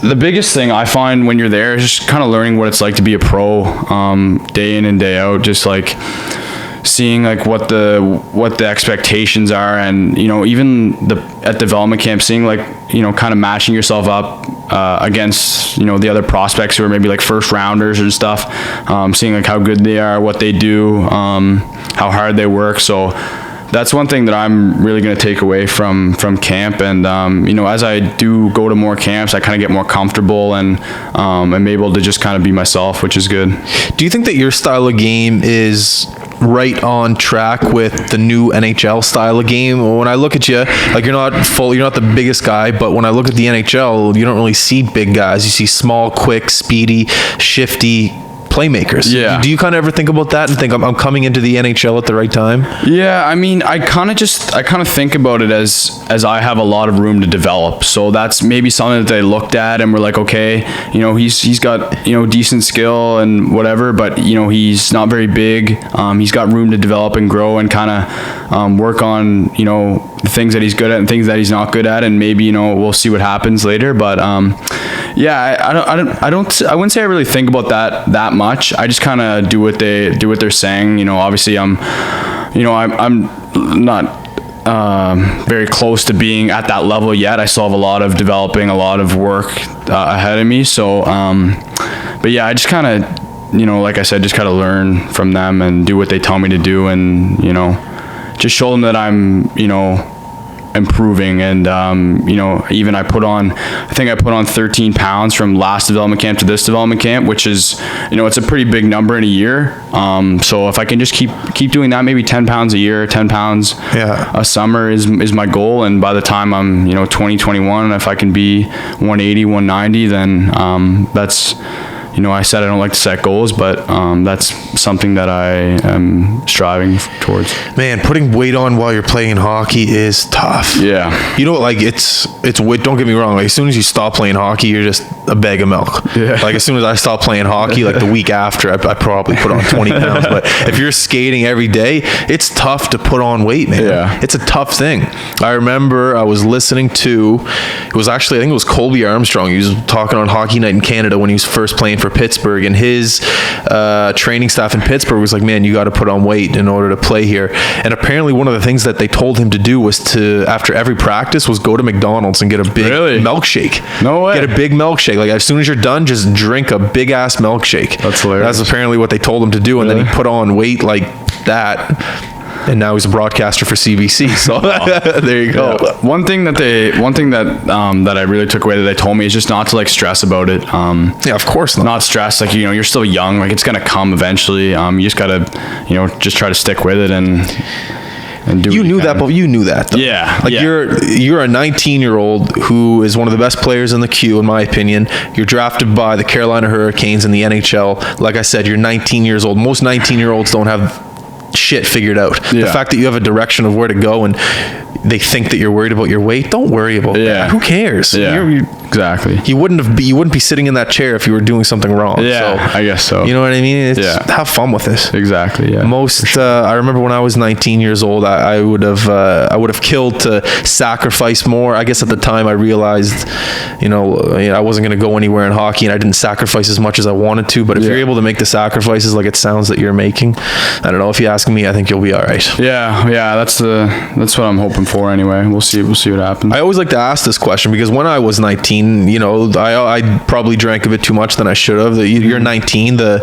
the biggest thing I find when you're there is just kind of learning what it's like to be a pro, day in and day out, just like seeing like what the expectations are, and you know, even at development camp, seeing like, you know, kind of matching yourself up against, you know, the other prospects who are maybe like first rounders and stuff, seeing like how good they are, what they do, how hard they work. So that's one thing that I'm really going to take away from camp. And you know, as I do go to more camps, I kind of get more comfortable, and I'm able to just kind of be myself, which is good. Do you think that your style of game is right on track with the new NHL style of game? When I look at you, like you're not the biggest guy, but when I look at the NHL, you don't really see big guys. You see small, quick, speedy, shifty playmakers. Yeah. Do you kind of ever think about that and think I'm coming into the NHL at the right time? Yeah, I mean, I kind of think about it as I have a lot of room to develop. So that's maybe something that they looked at and were like, okay, he's got, decent skill and whatever, but he's not very big. He's got room to develop and grow and kind of work on, the things that he's good at and things that he's not good at, and maybe we'll see what happens later. But yeah, I wouldn't say I really think about that much. I just kind of do what they're saying. Obviously I'm not very close to being at that level yet. I still have a lot of developing, a lot of work ahead of me. So but yeah, I just kind of like I said, just kind of learn from them and do what they tell me to do, and just show them that I'm improving. And even I think I put on 13 pounds from last development camp to this development camp, which is it's a pretty big number in a year. So if I can just keep doing that, maybe 10 pounds a year, 10 pounds a summer is my goal. And by the time I'm 20, 21, if I can be 180, 190, then that's I said I don't like to set goals, but that's something that I am striving towards. Man, putting weight on while you're playing hockey is tough. Yeah. It's weight. Don't get me wrong. Like, as soon as you stop playing hockey, you're just a bag of milk. Yeah. Like, as soon as I stopped playing hockey, like the week after, I probably put on 20 pounds. But if you're skating every day, it's tough to put on weight, man. Yeah. It's a tough thing. I remember I was listening to, I think it was Colby Armstrong. He was talking on Hockey Night in Canada when he was first playing for Pittsburgh, and his training staff in Pittsburgh was like, man, you got to put on weight in order to play here. And apparently one of the things that they told him to do was to, after every practice, was go to McDonald's and get a big milkshake. No way. Get a big milkshake. Like, as soon as you're done, just drink a big ass milkshake. That's hilarious. That's apparently what they told him to do. And then he put on weight like that. And now he's a broadcaster for CBC. So there you go. Yeah. One thing that that I really took away that they told me is just not to like stress about it. Yeah, of course not. Not stress. Like, you're still young. Like, it's gonna come eventually. You just gotta, just try to stick with it and do. You knew that, but you knew that, though. Yeah. Like, you're a 19-year-old who is one of the best players in the queue, in my opinion. You're drafted by the Carolina Hurricanes in the NHL. Like I said, you're 19 years old. Most 19-year-olds don't have shit figured out. Yeah. The fact that you have a direction of where to go and they think that you're worried about your weight, don't worry about that. Who cares? Yeah. Exactly. You wouldn't be sitting in that chair if you were doing something wrong. Yeah, so, I guess so. You know what I mean? Have fun with this. Exactly. Yeah. I remember when I was 19 years old, I would have killed to sacrifice more. I guess at the time I realized, I wasn't going to go anywhere in hockey, and I didn't sacrifice as much as I wanted to. But if you're able to make the sacrifices like it sounds that you're making, I don't know. If you ask me, I think you'll be all right. Yeah. That's what I'm hoping for anyway. We'll see what happens. I always like to ask this question because when I was 19, I probably drank a bit too much than I should have. You're 19, the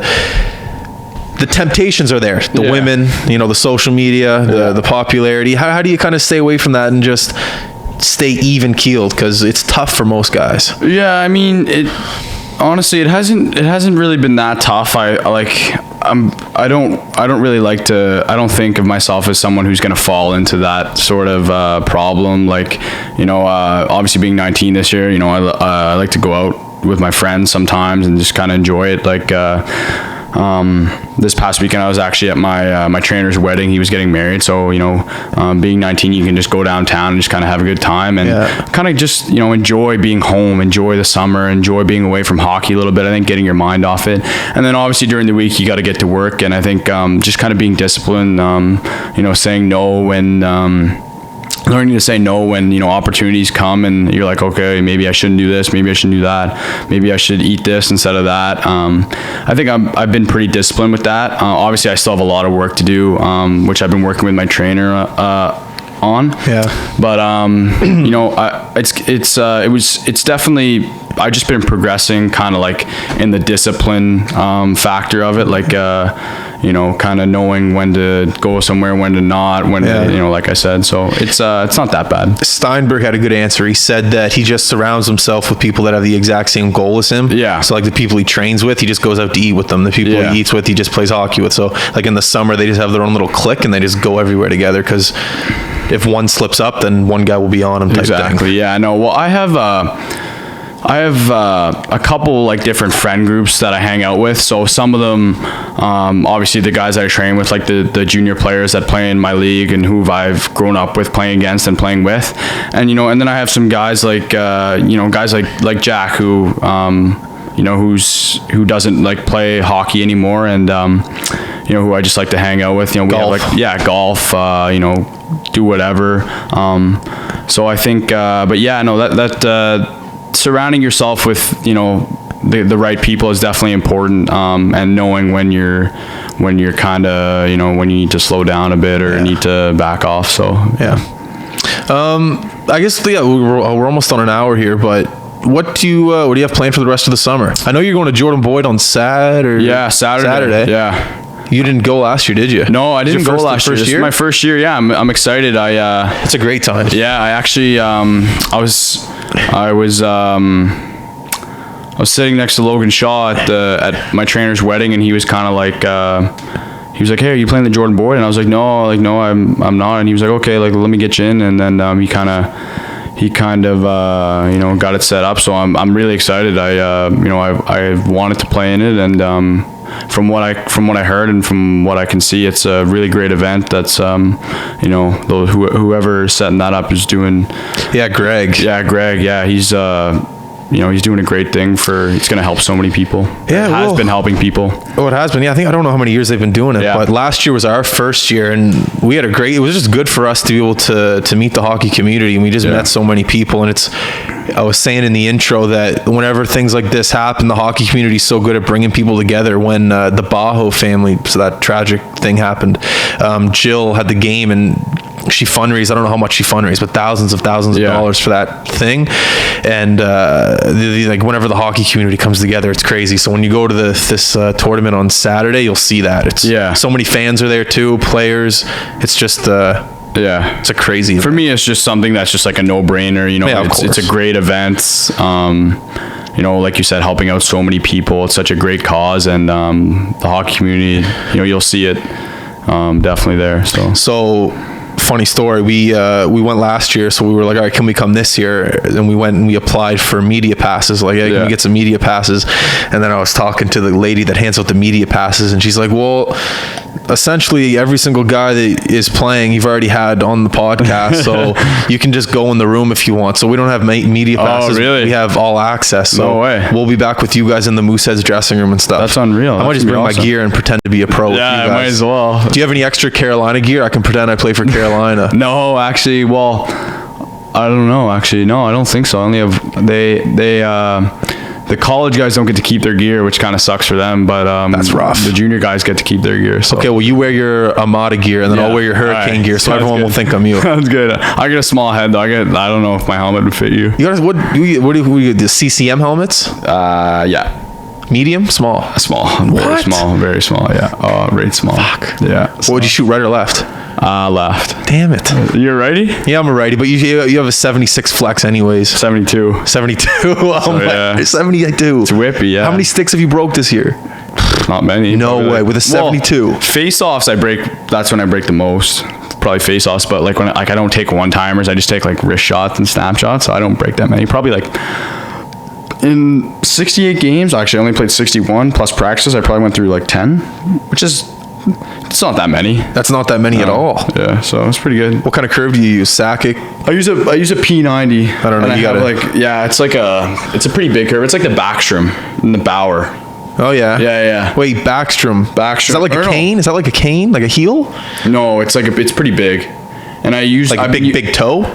temptations are there. The women, the social media, the popularity. How do you kind of stay away from that and just stay even keeled? Because it's tough for most guys. Yeah, I mean, honestly, it hasn't really been that tough. I don't really like to. I don't think of myself as someone who's going to fall into that sort of problem. Like, obviously being 19 this year, I like to go out with my friends sometimes and just kind of enjoy it. Like, this past weekend I was actually at my trainer's wedding. He was getting married, so being 19, you can just go downtown and just kind of have a good time and kind of just enjoy being home, enjoy the summer, enjoy being away from hockey a little bit. I think getting your mind off it, and then obviously during the week you got to get to work. And I think just kind of being disciplined, saying no when. Learning to say no when opportunities come and you're like, okay, maybe I shouldn't do this, maybe I shouldn't do that, maybe I should eat this instead of that. I think I've been pretty disciplined with that. Obviously I still have a lot of work to do, which I've been working with my trainer on. But it's definitely, I've just been progressing kind of like in the discipline factor of it, like kind of knowing when to go somewhere, when to not, like I said. So it's not that bad. Steinberg had a good answer. He said that he just surrounds himself with people that have the exact same goal as him. Yeah. So like the people he trains with, he just goes out to eat with them. The people he eats with, he just plays hockey with. So like in the summer, they just have their own little clique and they just go everywhere together because if one slips up, then one guy will be on him type thing. Yeah, no. Well, I have I have a couple like different friend groups that I hang out with. So some of them, obviously the guys that I train with, like the junior players that play in my league and who I've grown up with playing against and playing with, and and then I have some guys like guys like Jack who who doesn't like play hockey anymore, and who I just like to hang out with. We golf. have golf. Do whatever. So I think, but yeah, no, that surrounding yourself with the right people is definitely important, and knowing when you're kind of when you need to slow down a bit or need to back off. So I guess we're almost on an hour here, but what do you have planned for the rest of the summer? I know you're going to Jordan Boyd on Saturday. Yeah, Saturday. Yeah. You didn't go last year, did you? No, I didn't go last year. This is my first year. Yeah, I'm excited. It's a great time. Yeah, I actually I was sitting next to Logan Shaw at my trainer's wedding, and he was kind of like he was like, "Hey, are you playing the Jordan Boyd?" And I was like, "No, I'm not." And he was like, "Okay, like let me get you in." And then he kind of got it set up. So I'm really excited. I wanted to play in it, and from what I heard and from what I can see, it's a really great event. That's whoever's setting that up is doing. Yeah, Greg. Yeah, he's he's doing a great thing he's going to help so many people. Yeah, it has been helping people. Oh, it has been. Yeah, I don't know how many years they've been doing it, but last year was our first year, and we had it was just good for us to be able to meet the hockey community, and we just met so many people. And I was saying in the intro that whenever things like this happen, the hockey community is so good at bringing people together. When the Bajo family, so that tragic thing happened, Jill had the game, and she fundraised, I don't know how much she fundraised, but thousands of dollars for that thing. And like whenever the hockey community comes together, it's crazy. So when you go to this tournament on Saturday, you'll see that. So many fans are there too, players. It's just it's a crazy event. For me, it's just something that's just like a no-brainer. It's a great event. Like you said, helping out so many people. It's such a great cause, and the hockey community, you'll see it definitely there. So funny story. We went last year, so we were like, all right, can we come this year? And we went and we applied for media passes. Like, hey, can we get some media passes? And then I was talking to the lady that hands out the media passes, and she's like, well, essentially every single guy that is playing, you've already had on the podcast, so you can just go in the room if you want. So we don't have media passes. Oh, really? We have all access. So no way. We'll be back with you guys in the Mooseheads dressing room and stuff. That's unreal. I might just bring my gear and pretend to be a pro. Yeah, I might as well. Do you have any extra Carolina gear? I can pretend I play for Carolina. No, actually, well, I don't know. Actually, no, I don't think so. I only have the college guys don't get to keep their gear, which kind of sucks for them. But that's rough. The junior guys get to keep their gear. So. Okay, well, you wear your Armada gear, and then I'll wear your Hurricane gear, so everyone will think I'm you. Sounds good. I get a small head though. I don't know if my helmet would fit you. You guys, what do you the CCM helmets? Yeah. Medium, small. Very small, very small. Yeah. Right small. Fuck. Yeah. What would you shoot, right or left? Left. Damn it. You're righty? Yeah, I'm a righty, but you have a 76 flex anyways. 72. 72. Oh, 72. It's whippy, yeah. How many sticks have you broke this year? Not many. No way. With a 72. Well, face-offs, that's when I break the most. Probably face-offs, but like I don't take one-timers. I just take like wrist shots and snapshots, so I don't break that many. Probably like in 68 games, actually I only played 61 plus practices. I probably went through like 10, which is it's not that many. That's not that many at all. Yeah, so it's pretty good. What kind of curve do you use? Sakic? I use a P90. I don't know. You got it's a pretty big curve. It's like the Backstrom and the Bauer. Oh yeah. Yeah. Wait, Backstrom. Is that like a cane? Is that like a cane? Like a heel? No, it's pretty big. And I use like a big toe.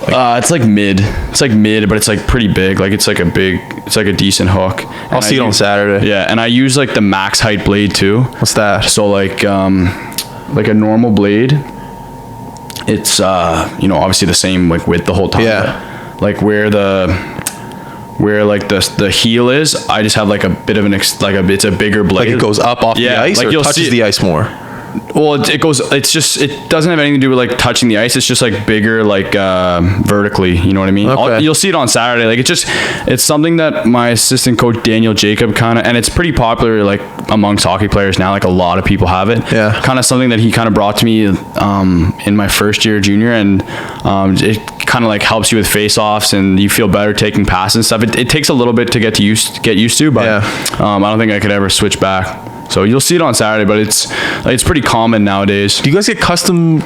It's like mid. It's like mid, but it's like pretty big. Like it's like a decent hook. I'll see it on Saturday. Yeah, and I use like the max height blade too. What's that? So like a normal blade, it's obviously the same like width the whole time. Yeah. Like where the heel is, I just have like a bit of it's a bigger blade. Like it goes up off the ice, like or touches the ice more. Well, it goes. It's just. It doesn't have anything to do with like touching the ice. It's just like bigger, like vertically. You know what I mean? Okay. You'll see it on Saturday. Like it's something that my assistant coach Daniel Jacob kind of, and it's pretty popular like amongst hockey players now. Like a lot of people have it. Yeah. Kind of something that he kind of brought to me in my first year junior, and it kind of like helps you with face-offs, and you feel better taking passes and stuff. It takes a little bit to get used to, but I don't think I could ever switch back. So you'll see it on Saturday, but it's pretty common nowadays. Do you guys get custom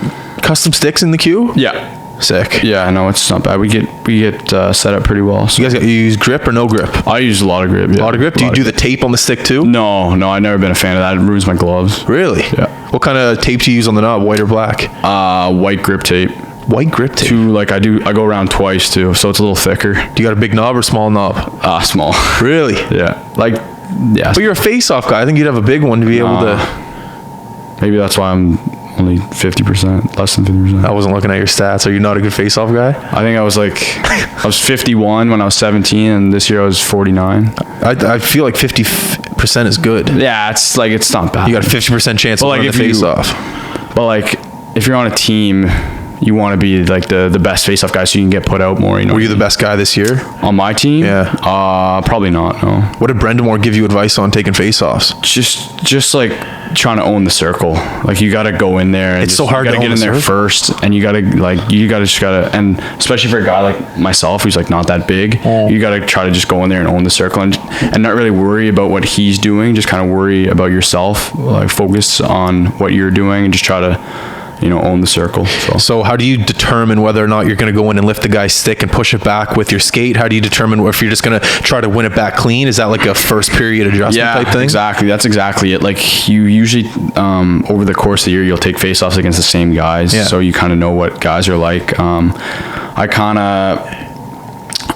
sticks in the queue? Yeah. Sick. Yeah, no, it's not bad. We get set up pretty well. So. You use grip or no grip? I use a lot of grip. Yeah. A lot of grip? Do you do the tape on the stick too? No, I've never been a fan of that. It ruins my gloves. Really? Yeah. What kind of tape do you use on the knob, white or black? White grip tape. White grip tape? I go around twice too, so it's a little thicker. Do you got a big knob or small knob? Small. Really? Yeah. Yeah. But you're a face-off guy. I think you'd have a big one to be able to... Maybe that's why I'm only 50%, less than 50%. I wasn't looking at your stats. Are you not a good face-off guy? I think I was 51 when I was 17, and this year I was 49. I feel like 50% is good. Yeah, it's not bad. You got a 50% chance of winning the face-off. But like, if you're on a team, you want to be like the best face-off guy so you can get put out more. You know. Were you the best guy this year? On my team? Yeah. Probably not, no. What did Brendan Moore give you advice on taking face-offs? Just like trying to own the circle. Like you got to go in there. And it's so hard to get in there first, and you got to and especially for a guy like myself who's like not that big, you got to try to just go in there and own the circle and not really worry about what he's doing. Just kind of worry about yourself. Like focus on what you're doing and just try to, own the circle. So how do you determine whether or not you're going to go in and lift the guy's stick and push it back with your skate? How do you determine if you're just going to try to win it back clean? Is that like a first period adjustment type thing? Exactly. That's exactly it. Like you usually, over the course of the year, you'll take face-offs against the same guys. Yeah. So you kind of know what guys are like.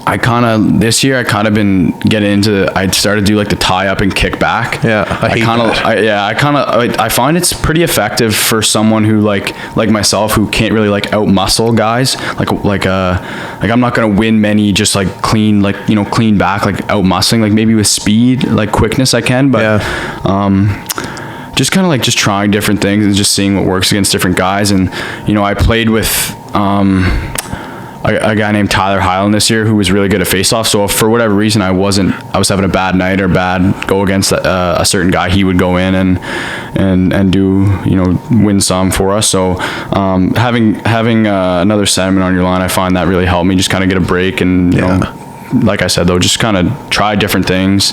This year I kind of been getting into, I started to do like the tie up and kick back. Yeah. I find it's pretty effective for someone who like myself who can't really like out muscle guys. Like I'm not going to win many just like clean back, like out muscling, like maybe with speed, like quickness I can, but just kind of like just trying different things and just seeing what works against different guys. And, I played with, a guy named Tyler Hyland this year who was really good at face-off. So if for whatever reason I was having a bad night or bad go against a certain guy, he would go in and do, win some for us. So having another centerman on your line, I find that really helped me just kind of get a break and, like I said, though, just kind of try different things.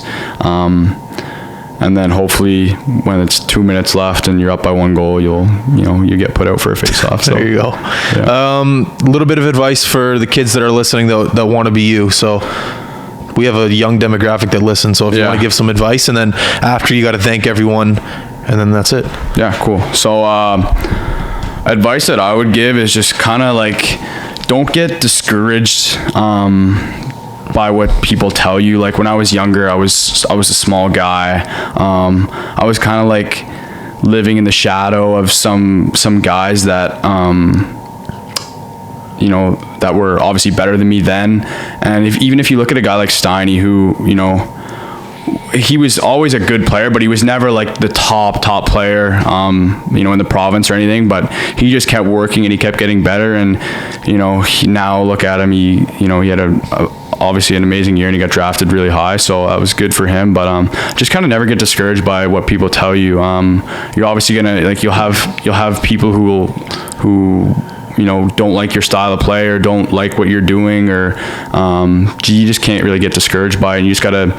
And then hopefully when it's 2 minutes left and you're up by 1 goal, you get put out for a face-off. So there you go. Yeah. A little bit of advice for the kids that are listening that want to be you. So we have a young demographic that listens. So if you want to give some advice, and then after you got to thank everyone, and then that's it. Yeah, cool. So advice that I would give is just kind of like, don't get discouraged by what people tell you. Like when I was younger, I was a small guy. I was kind of like living in the shadow of some guys that that were obviously better than me then. And even if you look at a guy like Steiny, who he was always a good player, but he was never like the top player, in the province or anything, but he just kept working and he kept getting better. And, now look at him, he had obviously an amazing year and he got drafted really high. So that was good for him, but, just kind of never get discouraged by what people tell you. You're obviously going to, like, you'll have people who don't like your style of play or don't like what you're doing, or you just can't really get discouraged by it. And you just gotta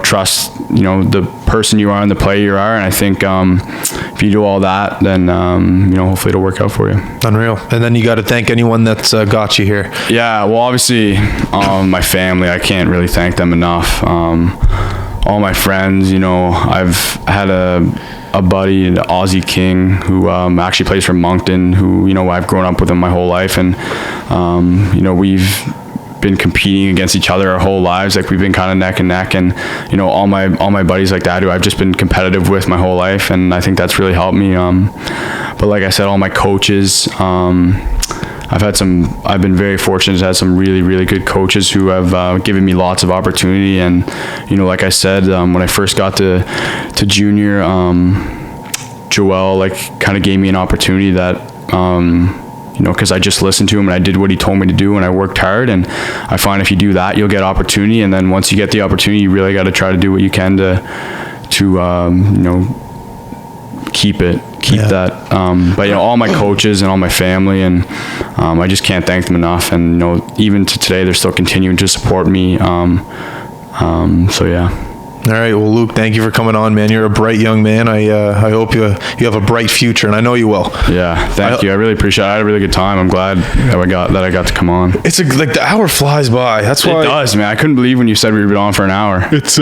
trust the person you are and the player you are. And I think if you do all that, then hopefully it'll work out for you. Unreal. And then you got to thank anyone that's got you here. Yeah, well, obviously my family, I can't really thank them enough. All my friends, I've had a buddy, an Aussie King, who actually plays for Moncton, who I've grown up with him my whole life, and we've been competing against each other our whole lives. Like we've been kind of neck and neck, and all my buddies like that who I've just been competitive with my whole life, and I think that's really helped me. But like I said, all my coaches, I've been very fortunate to have some really, really good coaches who have given me lots of opportunity. And, like I said, when I first got to junior, Joel like kind of gave me an opportunity that, you know, because I just listened to him and I did what he told me to do and I worked hard. And I find if you do that, you'll get opportunity. And then once you get the opportunity, you really got to try to do what you can to you know, keep that. But you know, all my coaches and all my family, and I just can't thank them enough. And you know, even to today, they're still continuing to support me. So yeah. All right, well, Luke, thank you for coming on, man. You're a bright young man. I hope you have a bright future, and I know you will. Yeah, thank you. I really appreciate it. I had a really good time. I'm glad that I got to come on. It's like the hour flies by. That's why it does, man. I couldn't believe when you said we were on for an hour. It's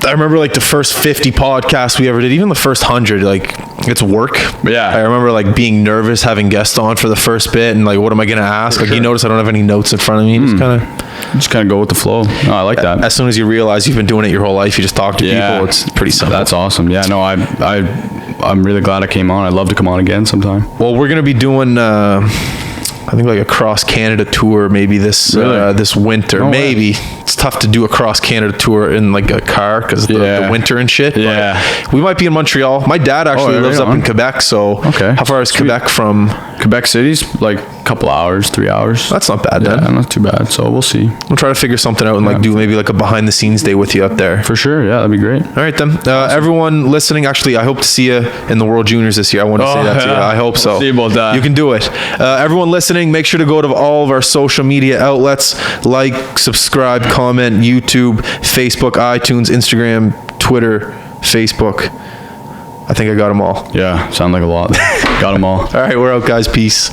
I remember like the first 50 podcasts we ever did, even the first 100, like it's work. Yeah. I remember like being nervous having guests on for the first bit and like, what am I going to ask? Like you notice I don't have any notes in front of me. Just kind of go with the flow. No, I like that. As soon as you realize you've been doing it your whole life, you just talk to people. It's pretty simple. That's awesome. Yeah, no, I'm really glad I came on. I'd love to come on again sometime. Well, we're going to be doing, I think like a cross Canada tour maybe this winter. No maybe. It's tough to do a cross Canada tour in like a car because the winter and shit. Yeah. But we might be in Montreal. My dad actually lives up in Quebec, so how far is Quebec from? Quebec City's like a couple hours, 3 hours. That's not bad then. Yeah, not too bad. So we'll see. We'll try to figure something out and like do maybe like a behind the scenes day with you up there. For sure. Yeah, that'd be great. All right then. Everyone listening, actually, I hope to see you in the World Juniors this year. I want to say that to you. I hope so. We'll see about that. You can do it. Everyone listening, make sure to go to all of our social media outlets. Like, subscribe, comment, YouTube, Facebook, iTunes, Instagram, Twitter, Facebook. I think I got them all. Yeah, sound like a lot. Got them all. All right, we're out, guys. Peace.